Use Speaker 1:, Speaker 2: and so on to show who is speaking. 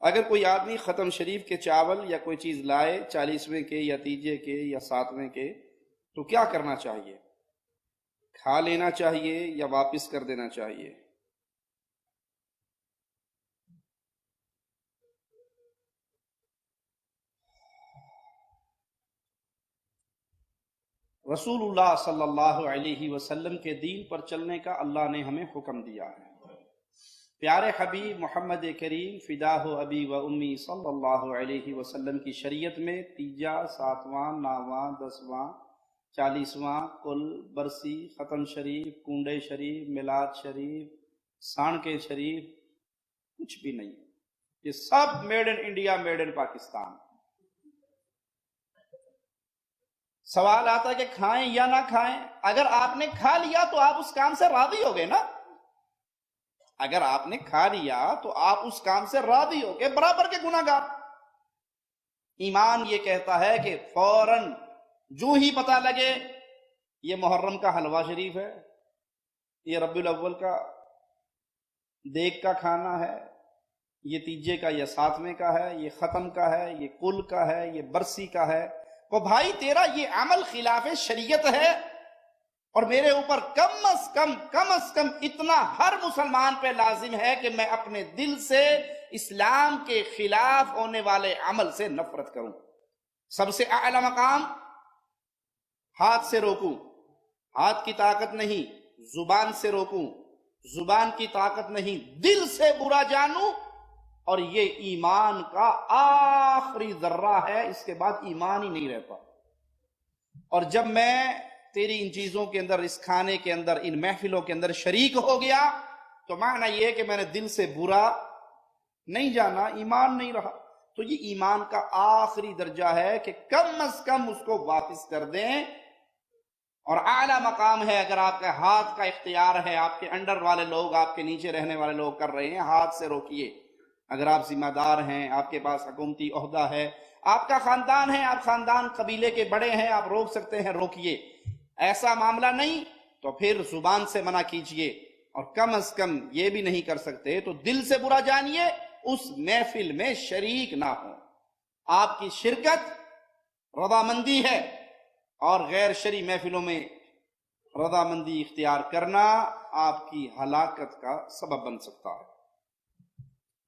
Speaker 1: اگر کوئی آدمی ختم شریف کے چاول یا کوئی چیز لائے 40ویں کے یا تیجے کے یا 7ویں کے، تو کیا کرنا چاہیے؟ کھا لینا چاہیے یا واپس کر دینا چاہیے؟ رسول اللہ صلی اللہ علیہ وسلم کے دین پر چلنے کا اللہ نے ہمیں حکم دیا ہے۔ پیارے حبیب محمد کریم فداہ ابی و امی صلی اللہ علیہ وسلم کی شریعت میں تیجا، 7واں، 9واں، 10واں، 40واں، کل، برسی، ختم شریف، کنڈے شریف، میلاد شریف، سانکے شریف کچھ بھی نہیں۔ یہ سب made in India, made in Pakistan. سوال آتا ہے کہ کھائیں یا نہ کھائیں؟ اگر آپ نے کھا لیا تو آپ اس کام سے راضی ہو گئے نا؟ اگر آپ نے کھا لیا تو آپ اس کام سے راضی ہو گئے، برابر کے گناہ گار۔ ایمان یہ کہتا ہے کہ فوراً جو ہی پتہ لگے یہ محرم کا حلوہ شریف ہے، یہ ربیع الاول کا دیگ کا کھانا ہے، یہ تیجے کا یا 7ویں کا ہے، یہ ختم کا ہے، یہ کل کا ہے، یہ برسی کا ہے، تو بھائی تیرا یہ عمل خلاف شریعت ہے، اور میرے اوپر کم از کم اتنا ہر مسلمان پہ لازم ہے کہ میں اپنے دل سے اسلام کے خلاف ہونے والے عمل سے نفرت کروں۔ سب سے اعلیٰ مقام ہاتھ سے روکوں، ہاتھ کی طاقت نہیں، زبان سے روکوں، زبان کی طاقت نہیں، دل سے برا جانوں، اور یہ ایمان کا آخری ذرہ ہے، اس کے بعد ایمان ہی نہیں رہتا۔ اور جب میں تیری ان چیزوں کے اندر، اس کھانے کے اندر، ان محفلوں کے اندر شریک ہو گیا تو معنی یہ ہے کہ میں نے دل سے برا نہیں جانا، ایمان نہیں رہا۔ تو یہ ایمان کا آخری درجہ ہے کہ کم از کم اس کو واپس کر دیں۔ اور اعلیٰ مقام ہے اگر آپ کے ہاتھ کا اختیار ہے، آپ کے انڈر والے لوگ، آپ کے نیچے رہنے والے لوگ کر رہے ہیں، ہاتھ سے روکیے۔ اگر آپ ذمہ دار ہیں، آپ کے پاس حکومتی عہدہ ہے، آپ کا خاندان ہے، آپ خاندان قبیلے کے بڑے ہیں، آپ روک سکتے ہیں، روکیے۔ ایسا معاملہ نہیں تو پھر زبان سے منع کیجئے، اور کم از کم یہ بھی نہیں کر سکتے تو دل سے برا جانیے، اس محفل میں شریک نہ ہوں۔ آپ کی شرکت رضامندی ہے، اور غیر شرعی محفلوں میں رضامندی اختیار کرنا آپ کی ہلاکت کا سبب بن سکتا ہے۔